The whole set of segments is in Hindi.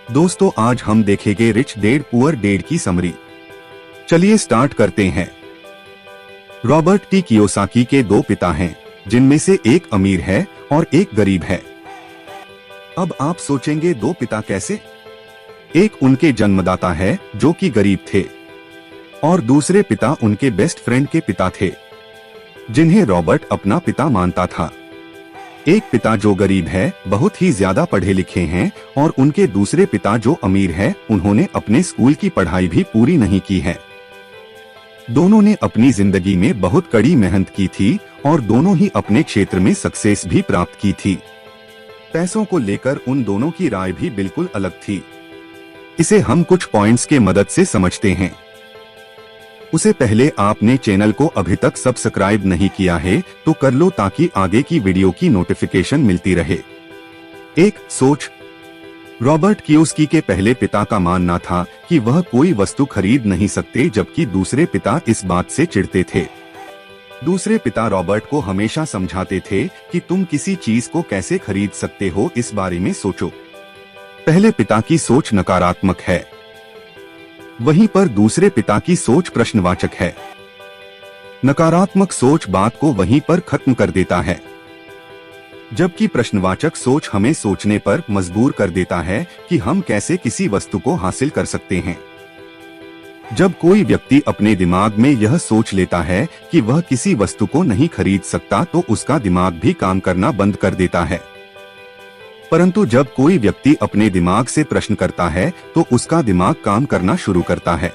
दोस्तों, आज हम देखेंगे रिच डैड पुअर डैड की समरी। चलिए स्टार्ट करते हैं। रॉबर्ट टी कियोसाकी के दो पिता हैं, जिनमें से एक अमीर है और एक गरीब है। अब आप सोचेंगे दो पिता कैसे? एक उनके जन्मदाता है जो कि गरीब थे, और दूसरे पिता उनके बेस्ट फ्रेंड के पिता थे, जिन्हें रॉबर्ट अपना पिता मानता था। एक पिता जो गरीब है, बहुत ही ज्यादा पढ़े लिखे हैं, और उनके दूसरे पिता जो अमीर है, उन्होंने अपने स्कूल की पढ़ाई भी पूरी नहीं की है। दोनों ने अपनी जिंदगी में बहुत कड़ी मेहनत की थी और दोनों ही अपने क्षेत्र में सक्सेस भी प्राप्त की थी। पैसों को लेकर उन दोनों की राय भी बिल्कुल अलग थी। इसे हम कुछ पॉइंट्स के मदद से समझते हैं। उसे पहले आपने चैनल को अभी तक सब्सक्राइब नहीं किया है तो कर लो, ताकि आगे की वीडियो की नोटिफिकेशन मिलती रहे। एक सोच। रॉबर्ट कियोसाकी के पहले पिता का मानना था कि वह कोई वस्तु खरीद नहीं सकते, जबकि दूसरे पिता इस बात से चिढ़ते थे। दूसरे पिता रॉबर्ट को हमेशा समझाते थे कि तुम किसी चीज को कैसे खरीद सकते हो, इस बारे में सोचो। पहले पिता की सोच नकारात्मक है, वहीं पर दूसरे पिता की सोच प्रश्नवाचक है। नकारात्मक सोच बात को वहीं पर खत्म कर देता है, जबकि प्रश्नवाचक सोच हमें सोचने पर मजबूर कर देता है कि हम कैसे किसी वस्तु को हासिल कर सकते हैं। जब कोई व्यक्ति अपने दिमाग में यह सोच लेता है कि वह किसी वस्तु को नहीं खरीद सकता, तो उसका दिमाग भी काम करना बंद कर देता है। परंतु जब कोई व्यक्ति अपने दिमाग से प्रश्न करता है तो उसका दिमाग काम करना शुरू करता है।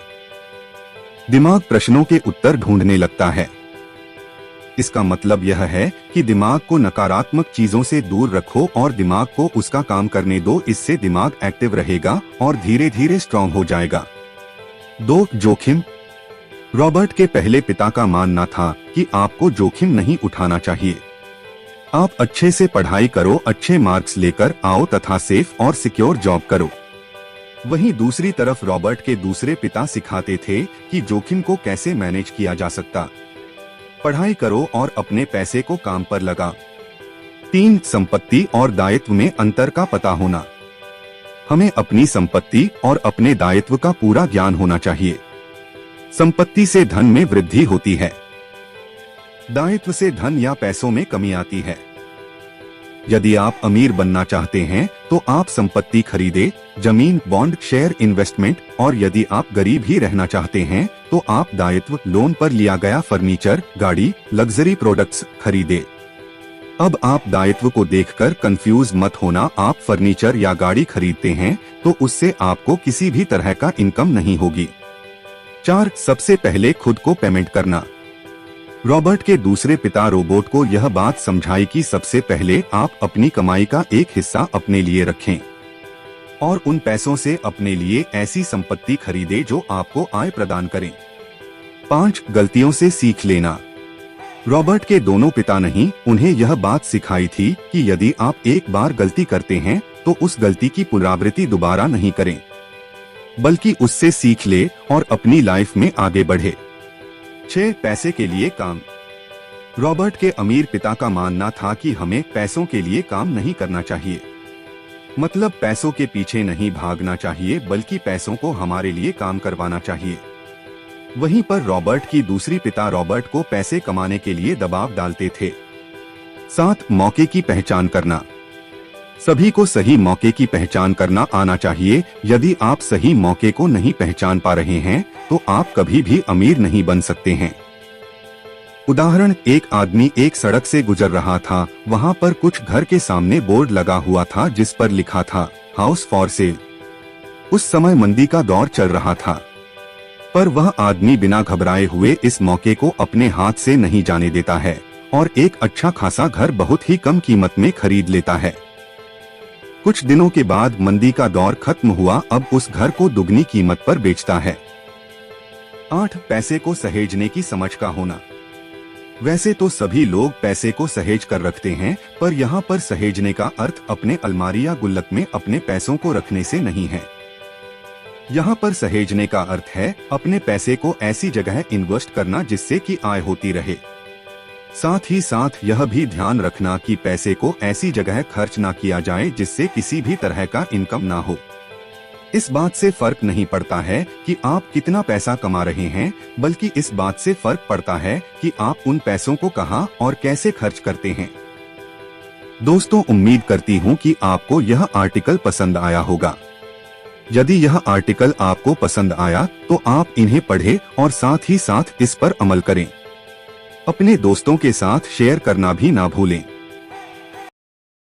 दिमाग प्रश्नों के उत्तर ढूंढने लगता है। इसका मतलब यह है कि दिमाग को नकारात्मक चीजों से दूर रखो और दिमाग को उसका काम करने दो। इससे दिमाग एक्टिव रहेगा और धीरे धीरे स्ट्रांग हो जाएगा। 2. जोखिम। रॉबर्ट के पहले पिता का मानना था कि आपको जोखिम नहीं उठाना चाहिए। आप अच्छे से पढ़ाई करो, अच्छे मार्क्स लेकर आओ तथा सेफ और सिक्योर जॉब करो। वहीं दूसरी तरफ रॉबर्ट के दूसरे पिता सिखाते थे कि जोखिम को कैसे मैनेज किया जा सकता। पढ़ाई करो और अपने पैसे को काम पर लगा। 3. संपत्ति और दायित्व में अंतर का पता होना। हमें अपनी संपत्ति और अपने दायित्व का पूरा ज्ञान होना चाहिए। संपत्ति से धन में वृद्धि होती है, दायित्व से धन या पैसों में कमी आती है। यदि आप अमीर बनना चाहते हैं तो आप संपत्ति खरीदे, जमीन, बॉन्ड, शेयर, इन्वेस्टमेंट, और यदि आप गरीब ही रहना चाहते हैं तो आप दायित्व, लोन पर लिया गया फर्नीचर, गाड़ी, लग्जरी प्रोडक्ट्स खरीदे। अब आप दायित्व को देखकर कंफ्यूज मत होना। आप फर्नीचर या गाड़ी खरीदते हैं तो उससे आपको किसी भी तरह का इनकम नहीं होगी। 4. सबसे पहले खुद को पेमेंट करना। रॉबर्ट के दूसरे पिता रोबोट को यह बात समझाई कि सबसे पहले आप अपनी कमाई का एक हिस्सा अपने लिए रखें और उन पैसों से अपने लिए ऐसी संपत्ति खरीदें जो आपको आय प्रदान करें। 5. गलतियों से सीख लेना। रॉबर्ट के दोनों पिता नहीं उन्हें यह बात सिखाई थी कि यदि आप एक बार गलती करते हैं तो उस गलती की पुनरावृत्ति दोबारा नहीं करें, बल्कि उससे सीख ले और अपनी लाइफ में आगे बढ़े। 6. पैसे के लिए काम। रॉबर्ट के अमीर पिता का मानना था कि हमें पैसों के लिए काम नहीं करना चाहिए, मतलब पैसों के पीछे नहीं भागना चाहिए, बल्कि पैसों को हमारे लिए काम करवाना चाहिए। वहीं पर रॉबर्ट की दूसरी पिता रॉबर्ट को पैसे कमाने के लिए दबाव डालते थे। 7. मौके की पहचान करना। सभी को सही मौके की पहचान करना आना चाहिए। यदि आप सही मौके को नहीं पहचान पा रहे हैं तो आप कभी भी अमीर नहीं बन सकते हैं। उदाहरण, एक आदमी एक सड़क से गुजर रहा था। वहां पर कुछ घर के सामने बोर्ड लगा हुआ था जिस पर लिखा था हाउस फॉर सेल। उस समय मंदी का दौर चल रहा था, पर वह आदमी बिना घबराए हुए इस मौके को अपने हाथ से नहीं जाने देता है और एक अच्छा खासा घर बहुत ही कम कीमत में खरीद लेता है। कुछ दिनों के बाद मंदी का दौर खत्म हुआ, अब उस घर को दुगनी कीमत पर बेचता है। 8. पैसे को सहेजने की समझ का होना। वैसे तो सभी लोग पैसे को सहेज कर रखते हैं, पर यहाँ पर सहेजने का अर्थ अपने अलमारी या गुल्लक में अपने पैसों को रखने से नहीं है। यहाँ पर सहेजने का अर्थ है अपने पैसे को ऐसी जगह इन्वेस्ट करना जिससे कि आय होती रहे। साथ ही साथ यह भी ध्यान रखना कि पैसे को ऐसी जगह खर्च ना किया जाए जिससे किसी भी तरह का इनकम ना हो। इस बात से फर्क नहीं पड़ता है कि आप कितना पैसा कमा रहे हैं, बल्कि इस बात से फर्क पड़ता है कि आप उन पैसों को कहां और कैसे खर्च करते हैं। दोस्तों, उम्मीद करती हूं कि आपको यह आर्टिकल पसंद आया होगा। यदि यह आर्टिकल आपको पसंद आया तो आप इन्हें पढ़ें और साथ ही साथ इस पर अमल करें। अपने दोस्तों के साथ शेयर करना भी ना भूलें।